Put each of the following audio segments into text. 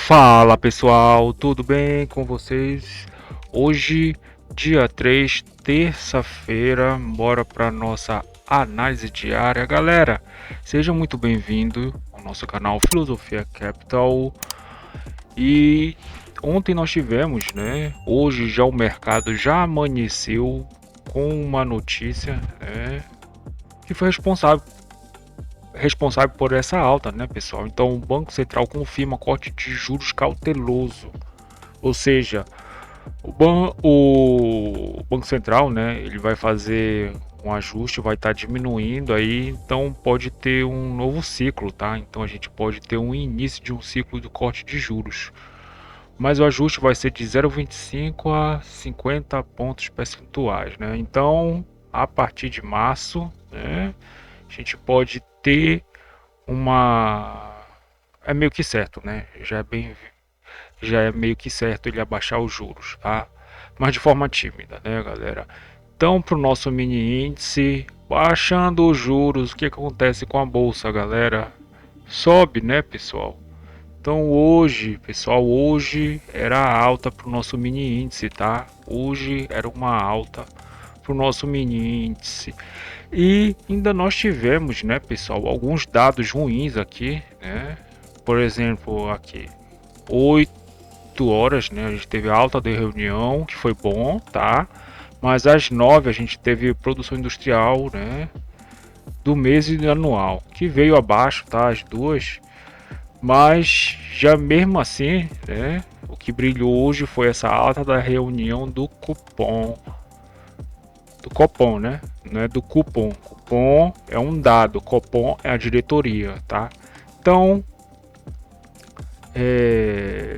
Fala pessoal, tudo bem com vocês? Hoje, dia 3, terça-feira, bora para nossa análise diária. Galera, seja muito bem-vindo ao nosso canal Filosofia Capital. E ontem nós tivemos, né? Hoje já o mercado já amanheceu com uma notícia, né, que foi responsável por essa alta, né, pessoal? Então, o Banco Central confirma corte de juros cauteloso. Ou seja, o Banco Central, né, ele vai fazer um ajuste, vai estar diminuindo aí, então pode ter um novo ciclo, tá? Então a gente pode ter um início de um ciclo de corte de juros. Mas o ajuste vai ser de 0,25 a 50 pontos percentuais, né? Então, a partir de março, né, a gente pode ter uma é meio que certo, né? Já é meio que certo ele abaixar os juros, tá? Mas de forma tímida, né, galera? Então, para o nosso mini índice, baixando os juros, o que acontece com a bolsa, galera? Sobe, né, pessoal? Então hoje, pessoal, hoje era alta para o nosso mini índice, tá? Hoje era uma alta para o nosso mini índice. E ainda nós tivemos, né, pessoal, alguns dados ruins aqui, né? Por exemplo, aqui, 8 horas, né, a gente teve alta de reunião, que foi bom, tá? Mas às 9 a gente teve produção industrial, né, do mês e anual, que veio abaixo, tá? As duas. Mas já mesmo assim, né, o que brilhou hoje foi essa alta da reunião do Copom, né? Não é do cupom. Cupom é um dado, Copom é a diretoria, tá? Então,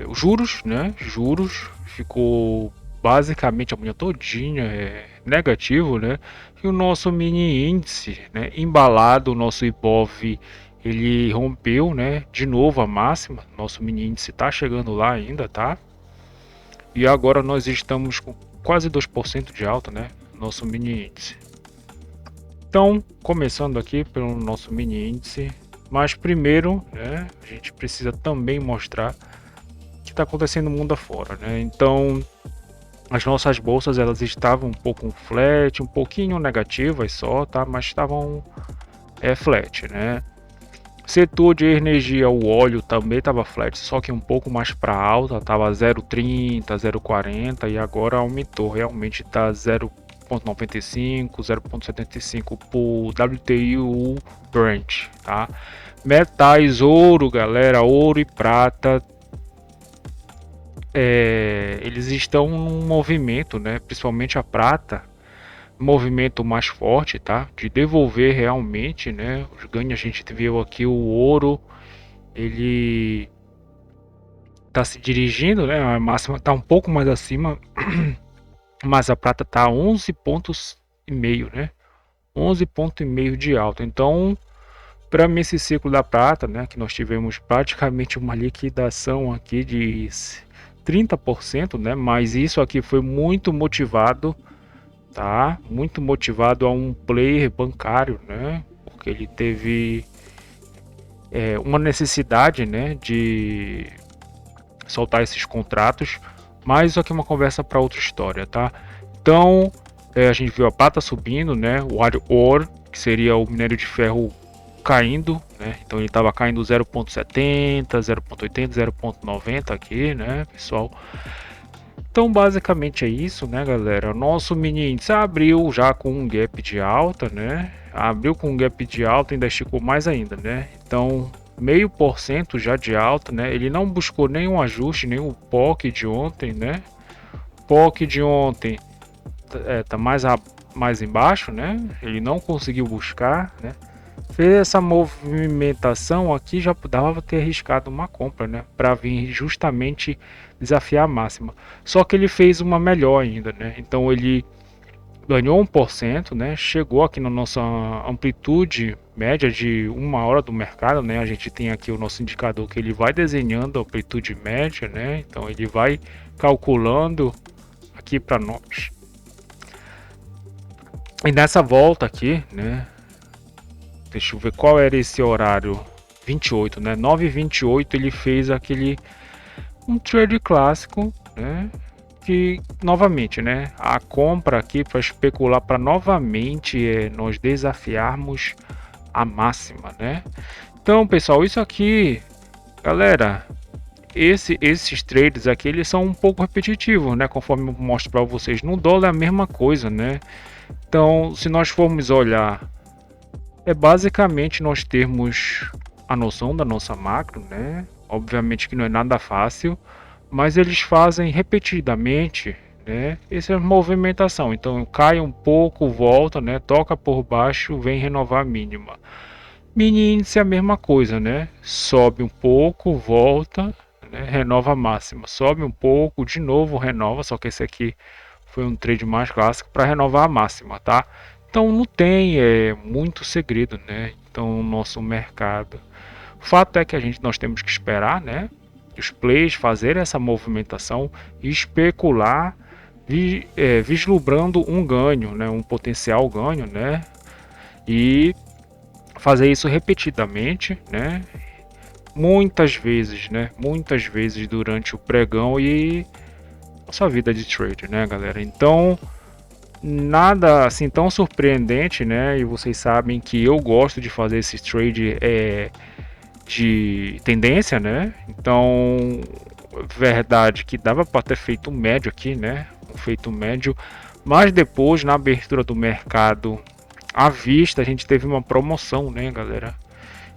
os juros, né? Juros ficou basicamente a manhã todinha negativo, né? E o nosso mini índice, né? Embalado, o nosso Ibov ele rompeu, né? De novo a máxima. Nosso mini índice tá chegando lá ainda, tá? E agora nós estamos com quase 2% de alta, né? Nosso mini índice. Então, começando aqui pelo nosso mini índice, mas primeiro, né, a gente precisa também mostrar o que está acontecendo no mundo afora, né? Então, as nossas bolsas elas estavam um pouco flat, um pouquinho negativas só, tá? Mas estavam flat, né? Setor de energia, o óleo também estava flat, só que um pouco mais para alta, estava 0,30, 0,40 e agora aumentou, realmente está 0,95, 0,75 por WTI Brent, tá? Metais, ouro, galera, ouro e prata, eles estão num movimento, né? Principalmente a prata, movimento mais forte, tá? De devolver realmente, né? Os ganhos a gente viu aqui o ouro, ele tá se dirigindo, né? A máxima tá um pouco mais acima, mas a prata tá 11 pontos e meio, né? 11 pontos e meio de alta. Então, para mim esse ciclo da prata, né, que nós tivemos praticamente uma liquidação aqui de 30%, né? Mas isso aqui foi muito motivado, tá? Muito motivado a um player bancário, né? Porque ele teve uma necessidade, né, de soltar esses contratos, mas isso aqui é uma conversa para outra história, tá? Então, a gente viu a prata subindo, né? O iron ore, que seria o minério de ferro caindo, né? Então ele estava caindo 0,70, 0,80, 0,90 aqui, né, pessoal? Então basicamente é isso, né, galera? Nosso mini índice abriu já com um gap de alta, né? Abriu com um gap de alta e ainda esticou mais ainda, né? Então 0,5% já de alta, né? Ele não buscou nenhum ajuste, nem o POC de ontem, né? POC de ontem tá mais embaixo, né? Ele não conseguiu buscar, né? Fez essa movimentação aqui, já dava ter arriscado uma compra, né? Para vir justamente desafiar a máxima. Só que ele fez uma melhor ainda, né? Então ele ganhou 1%, né? Chegou aqui na nossa amplitude média de 1 hora do mercado, né? A gente tem aqui o nosso indicador que ele vai desenhando a amplitude média, né? Então ele vai calculando aqui para nós. E nessa volta aqui, né? Deixa eu ver qual era esse horário. 28, né? 9h28 ele fez um trade clássico, né? Que novamente, né? A compra aqui para especular para novamente nós desafiarmos a máxima, né? Então, pessoal, isso aqui, galera, esses trades aqui eles são um pouco repetitivos, né? Conforme eu mostro para vocês, no dólar é a mesma coisa, né? Então, se nós formos olhar, é basicamente nós termos a noção da nossa macro, né? Obviamente que não é nada fácil, mas eles fazem repetidamente, né? Essa movimentação. Então cai um pouco, volta, né? Toca por baixo, vem renovar a mínima. Mini índice é a mesma coisa, né? Sobe um pouco, volta, né? Renova a máxima. Sobe um pouco, de novo renova, só que esse aqui foi um trade mais clássico para renovar a máxima, tá? Então não tem muito segredo, né? Então o nosso mercado. O fato é que nós temos que esperar, né? Os players fazerem essa movimentação e especular, vislumbrando um ganho, né? Um potencial ganho, né? E fazer isso repetidamente, né? Muitas vezes, né? Muitas vezes durante o pregão e nossa vida de trade, né, galera? Então nada assim tão surpreendente, né? E vocês sabem que eu gosto de fazer esse trade de tendência, né? Então, verdade que dava para ter feito um médio aqui, né? Um feito médio, mas depois na abertura do mercado à vista a gente teve uma promoção, né, galera?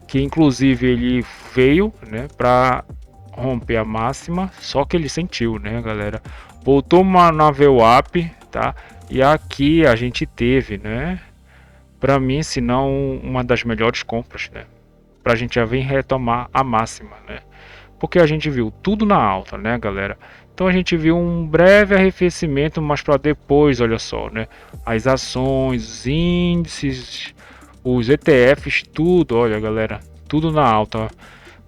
Que inclusive ele veio, né, para romper a máxima, só que ele sentiu, né, galera? Voltou uma na VWAP, tá? E aqui a gente teve, né? Para mim, se não uma das melhores compras, né? Pra gente já vir retomar a máxima, né? Porque a gente viu tudo na alta, né, galera? Então a gente viu um breve arrefecimento, mas para depois, olha só, né? As ações, os índices, os ETFs, tudo, olha, galera, tudo na alta.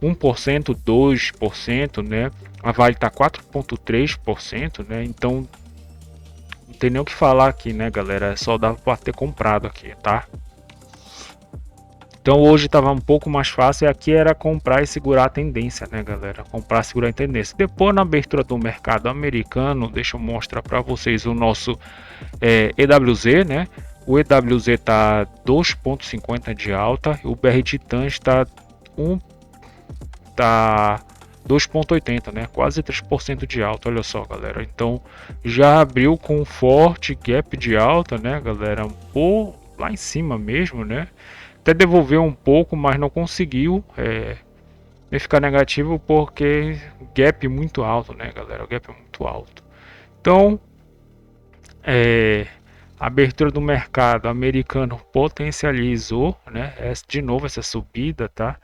1%, 2%, né? A Vale tá 4,3%, né? Então não tem nem o que falar aqui, né, galera? Só dava para ter comprado aqui, tá? Então hoje estava um pouco mais fácil e aqui era comprar e segurar a tendência, né, galera? Comprar e segurar a tendência. Depois na abertura do mercado americano, deixa eu mostrar para vocês o nosso EWZ, né? O EWZ está 2,50 de alta, o BR Titan está 2,80, né? Quase 3% de alta, olha só, galera. Então já abriu com um forte gap de alta, né, galera? Por lá em cima mesmo, né? Até devolveu um pouco, mas não conseguiu ficar negativo porque gap muito alto, né, galera? O gap é muito alto. Então, a abertura do mercado americano potencializou, né? De novo essa subida, tá?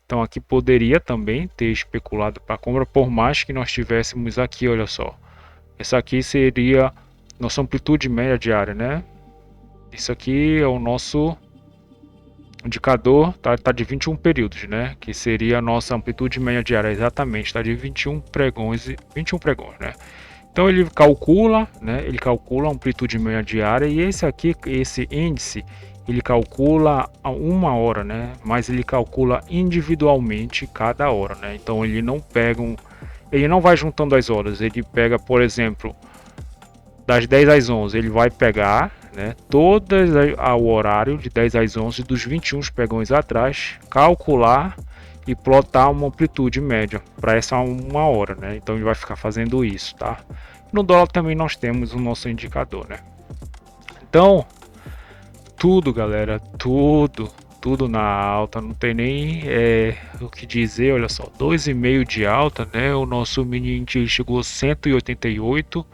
Então aqui poderia também ter especulado para compra, por mais que nós tivéssemos aqui, olha só. Essa aqui seria nossa amplitude média diária, né? Isso aqui é o nosso indicador, tá de 21 períodos, né? Que seria a nossa amplitude média diária, exatamente, tá de 21 pregões, né? Então ele calcula, né? Ele calcula a amplitude média diária e esse aqui, esse índice, ele calcula a uma hora, né? Mas ele calcula individualmente cada hora, né? Então ele não pega ele não vai juntando as horas, ele pega, por exemplo, das 10 às 11, ele vai pegar, né, todas ao horário de 10 às 11 dos 21 pregões atrás, calcular e plotar uma amplitude média para essa uma hora, né? Então ele vai ficar fazendo isso, tá? No dólar também nós temos o nosso indicador, né? Então, tudo, galera, tudo na alta, não tem nem o que dizer, olha só, 2,5 de alta, né? O nosso mini índice chegou a 188,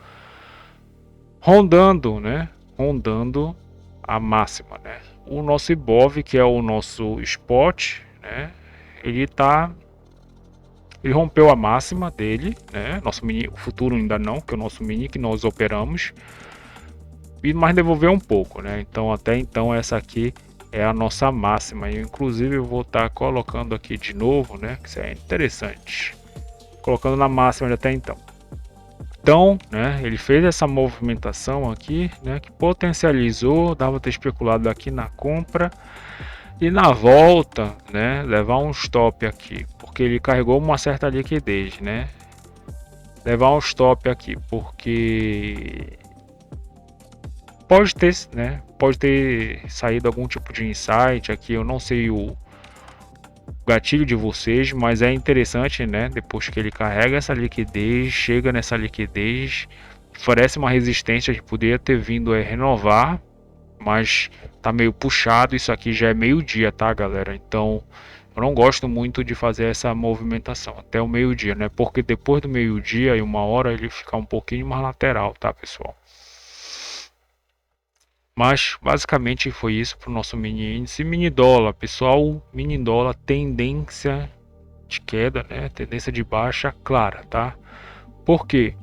rondando, né? Rondando a máxima, né? O nosso Ibov, que é o nosso spot, né? Ele rompeu a máxima dele, né? Nosso mini, o futuro ainda não, que é o nosso mini que nós operamos, mas devolveu um pouco, né? Então até então essa aqui é a nossa máxima. Eu, inclusive eu vou estar colocando aqui de novo, né? Que isso é interessante. Colocando na máxima de até então. Então, né, ele fez essa movimentação aqui, né, que potencializou, dava para ter especulado aqui na compra e na volta, né, levar um stop aqui, porque ele carregou uma certa liquidez, né. levar um stop aqui, porque pode ter, né? Pode ter saído algum tipo de insight aqui. Eu não sei o gatilho de vocês, mas é interessante, né? Depois que ele carrega essa liquidez, chega nessa liquidez, oferece uma resistência que poderia ter vindo a renovar, mas tá meio puxado. Isso aqui já é meio-dia, tá, galera? Então eu não gosto muito de fazer essa movimentação até o meio-dia, né? Porque depois do meio-dia e 1 hora ele fica um pouquinho mais lateral, tá, pessoal? Mas basicamente foi isso para o nosso mini índice. Mini dólar, pessoal, mini dólar tendência de queda, né? Tendência de baixa clara, tá? Por quê?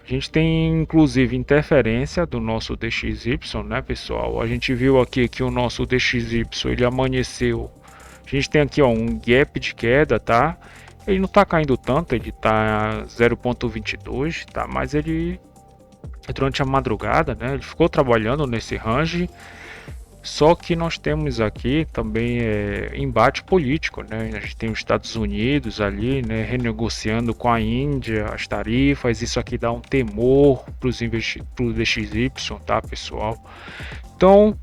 A gente tem inclusive interferência do nosso DXY, né, pessoal? A gente viu aqui que o nosso DXY ele amanheceu. A gente tem aqui ó, um gap de queda, tá? Ele não tá caindo tanto, ele tá 0,22, tá? Mas ele durante a madrugada, né? Ele ficou trabalhando nesse range. Só que nós temos aqui também embate político, né? A gente tem os Estados Unidos ali, né, renegociando com a Índia as tarifas. Isso aqui dá um temor para o DXY, tá, pessoal? Então,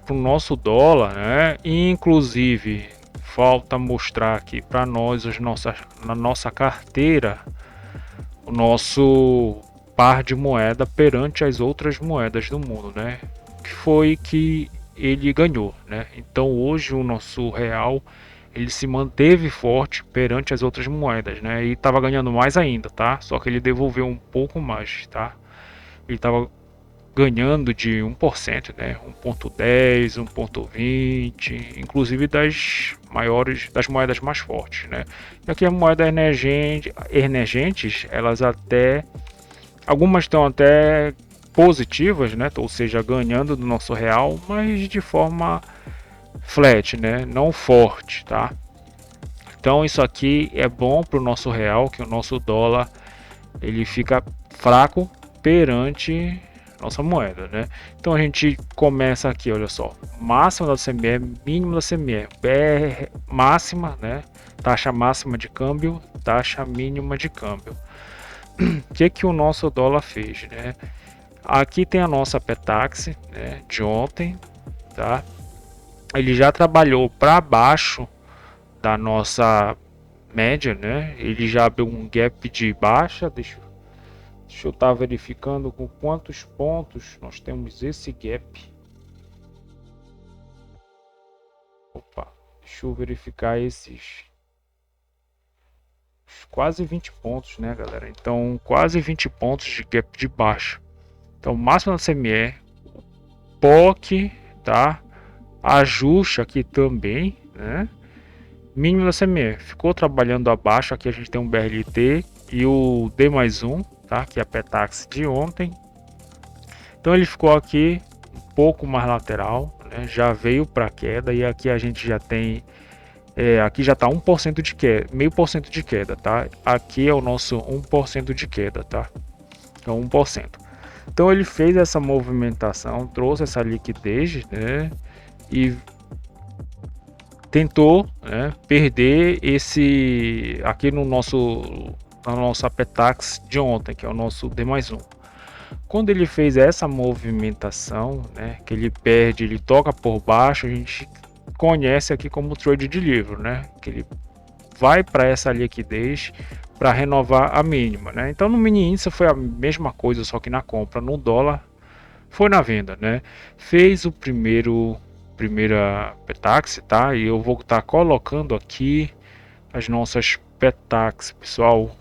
para o nosso dólar, né? Inclusive, falta mostrar aqui para nós na nossa carteira o nosso par de moeda perante as outras moedas do mundo, né? Que foi que ele ganhou, né? Então hoje o nosso real ele se manteve forte perante as outras moedas, né? E estava ganhando mais ainda, tá? Só que ele devolveu um pouco mais, tá? Ele estava ganhando de 1%, né? 1,10, 1,20, inclusive das moedas mais fortes, né? E aqui as moedas emergentes, elas até algumas estão até positivas, né? Ou seja, ganhando do nosso real, mas de forma flat, né? Não forte, tá? Então isso aqui é bom para o nosso real, que o nosso dólar ele fica fraco perante nossa moeda, né? Então a gente começa aqui, olha só, máxima da CME, mínimo da CME, BR máxima, né? Taxa máxima de câmbio, taxa mínima de câmbio. O que o nosso dólar fez, né? Aqui tem a nossa Petax, né, de ontem, tá? Ele já trabalhou para baixo da nossa média, né? Ele já abriu um gap de baixa. Deixa eu estar verificando com quantos pontos nós temos esse gap. Opa, deixa eu verificar esses quase 20 pontos, né, galera? Então, quase 20 pontos de gap de baixa. Então, máximo da CME, POC, tá? Ajuste aqui também, né? Mínimo da CME, ficou trabalhando abaixo. Aqui a gente tem um BRLT e o D+1, tá? Que é a Petax de ontem. Então ele ficou aqui um pouco mais lateral, né? Já veio para queda e aqui a gente já tem aqui já tá 1% de queda, meio por cento de queda, tá? Aqui é o nosso 1% de queda, tá? Então 1%. Então ele fez essa movimentação, trouxe essa liquidez, né? E tentou, né, perder esse aqui no na nossa Petax de ontem, que é o nosso D+1. Quando ele fez essa movimentação, né, que ele perde, ele toca por baixo, a gente conhece aqui como trade de livro, né, que ele vai para essa liquidez para renovar a mínima, né? Então no mini índice foi a mesma coisa, só que na compra, no dólar foi na venda, né? Fez o primeira Petax, tá? E eu vou estar colocando aqui as nossas Petax, pessoal. Vou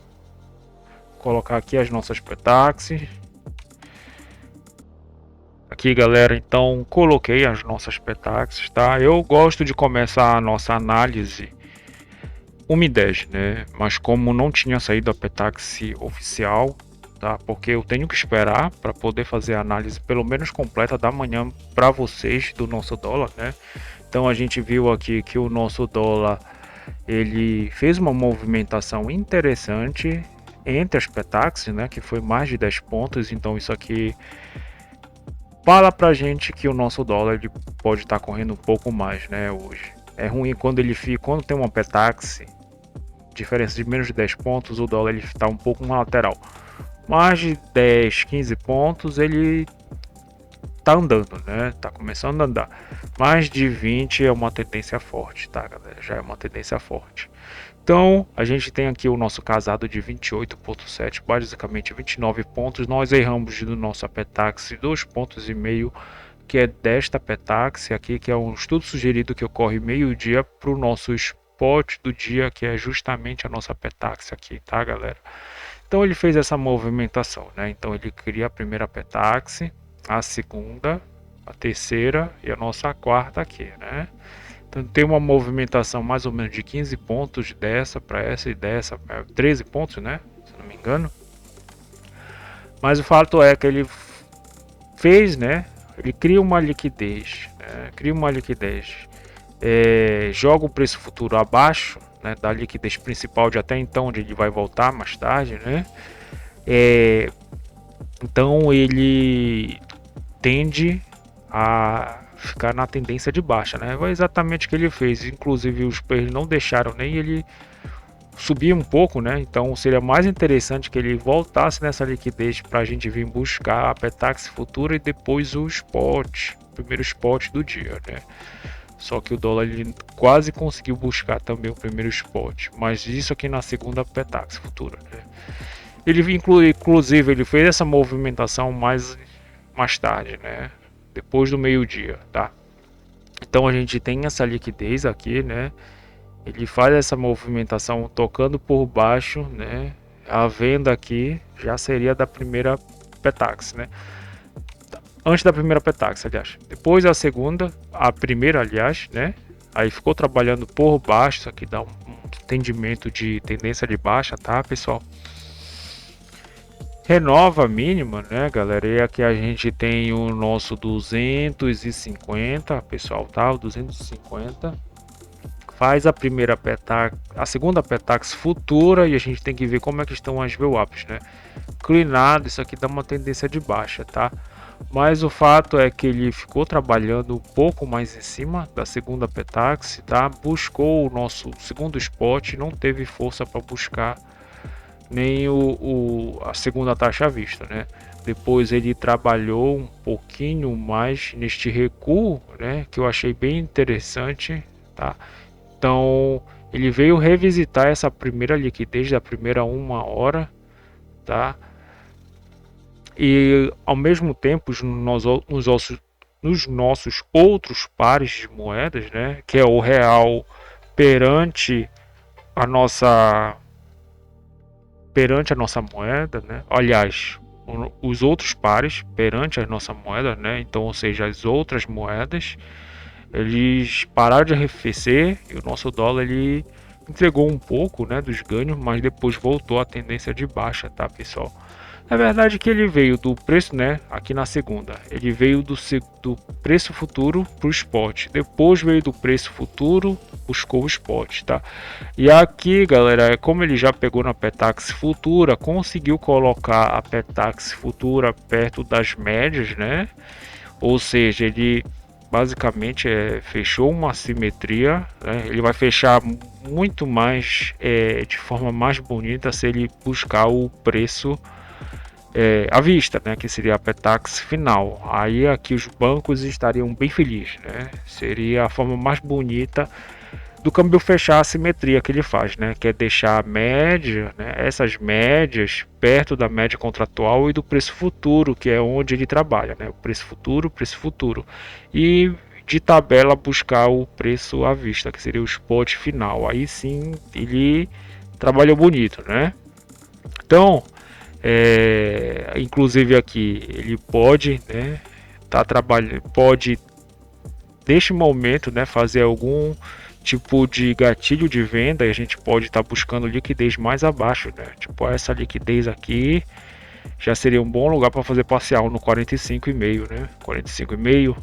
colocar aqui as nossas Petax. Aqui, galera, então coloquei as nossas Petax, tá? Eu gosto de começar a nossa análise 1h10, né? Mas como não tinha saído a Petax oficial, tá? Porque eu tenho que esperar para poder fazer a análise pelo menos completa da manhã para vocês do nosso dólar, né? Então a gente viu aqui que o nosso dólar ele fez uma movimentação interessante entre as Petax, né? Que foi mais de 10 pontos. Então isso aqui fala pra gente que o nosso dólar ele pode estar correndo um pouco mais, né? Hoje é ruim quando quando tem uma Petax diferença de menos de 10 pontos, o dólar está um pouco na lateral. Mais de 10, 15 pontos, ele tá andando, né? Tá começando a andar. Mais de 20 é uma tendência forte, tá, galera? Já é uma tendência forte. Então, a gente tem aqui o nosso casado de 28,7, basicamente 29 pontos. Nós erramos do nosso Apetax 2,5 pontos, que é desta Apetax aqui, que é um estudo sugerido que ocorre meio-dia para o nosso spot do dia, que é justamente a nossa Apetax aqui, tá, galera? Então, ele fez essa movimentação, né? Então, ele cria a primeira Apetax, a segunda, a terceira e a nossa quarta aqui, né? Então tem uma movimentação mais ou menos de 15 pontos dessa para essa e dessa, 13 pontos, né? Se não me engano. Mas o fato é que ele fez, né? Ele cria uma liquidez, né? Cria uma liquidez, joga o preço futuro abaixo, né, da liquidez principal de até então, onde ele vai voltar mais tarde, né? Então ele tende a ficar na tendência de baixa, né? Foi exatamente o que ele fez. Inclusive os players não deixaram nem ele subir um pouco, né? Então seria mais interessante que ele voltasse nessa liquidez para a gente vir buscar a Petax futura e depois o spot, primeiro spot do dia, né? Só que o dólar ele quase conseguiu buscar também o primeiro spot, mas isso aqui na segunda Petax futura, né? Ele inclusive ele fez essa movimentação mais tarde, né? Depois do meio-dia, tá? Então a gente tem essa liquidez aqui, né? Ele faz essa movimentação tocando por baixo, né? A venda aqui já seria da primeira Petax, né? Antes da primeira Petax, aliás. Depois a segunda, a primeira, aliás, né? Aí ficou trabalhando por baixo, isso aqui dá um entendimento de tendência de baixa, tá, pessoal? Renova a mínima, né, galera? E aqui a gente tem o nosso 250, pessoal, tá? O 250 faz a primeira Petax, a segunda Petax futura e a gente tem que ver como é que estão as VWAPs, né? Inclinado, isso aqui dá uma tendência de baixa, tá? Mas o fato é que ele ficou trabalhando um pouco mais em cima da segunda Petax, tá? Buscou o nosso segundo spot, não teve força para buscar nem a segunda taxa à vista, né? Depois ele trabalhou um pouquinho mais neste recuo, né? Que eu achei bem interessante, tá? Então ele veio revisitar essa primeira liquidez da primeira 1 hora, tá? E ao mesmo tempo nos nossos outros pares de moedas, né? Que é o real perante a nossa moeda, né? Aliás, os outros pares perante a nossa moeda, né? Então, ou seja, as outras moedas, eles pararam de arrefecer e o nosso dólar ele entregou um pouco, né, dos ganhos, mas depois voltou à tendência de baixa, tá, pessoal? É verdade que ele veio do preço, né, aqui na segunda, ele veio do preço futuro para o spot, depois veio do preço futuro, buscou o spot, tá? E aqui, galera, como ele já pegou na Petax futura, conseguiu colocar a Petax futura perto das médias, né? Ou seja, ele basicamente fechou uma simetria, né? Ele vai fechar muito mais, de forma mais bonita se ele buscar o preço à vista, né, que seria a Petax final. Aí aqui os bancos estariam bem felizes, né? Seria a forma mais bonita do câmbio fechar a simetria que ele faz, né? Que é deixar a média, né, essas médias perto da média contratual e do preço futuro, que é onde ele trabalha, né? O preço futuro. E de tabela buscar o preço à vista, que seria o spot final. Aí sim ele trabalhou bonito, né? Então inclusive aqui ele pode, né, pode neste momento, né, fazer algum tipo de gatilho de venda e a gente pode estar buscando liquidez mais abaixo, né? Tipo essa liquidez aqui já seria um bom lugar para fazer parcial no 45,5, né? 45,5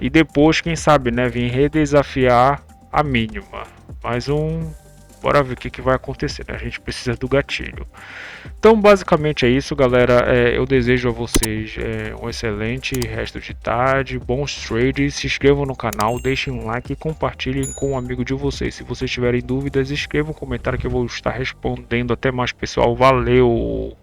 e depois quem sabe, né, vir redesafiar a mínima. Mais um Bora ver o que vai acontecer, né? A gente precisa do gatilho. Então, basicamente é isso, galera. Eu desejo a vocês um excelente resto de tarde, bons trades. Se inscrevam no canal, deixem um like e compartilhem com um amigo de vocês. Se vocês tiverem dúvidas, escrevam um comentário que eu vou estar respondendo. Até mais, pessoal. Valeu!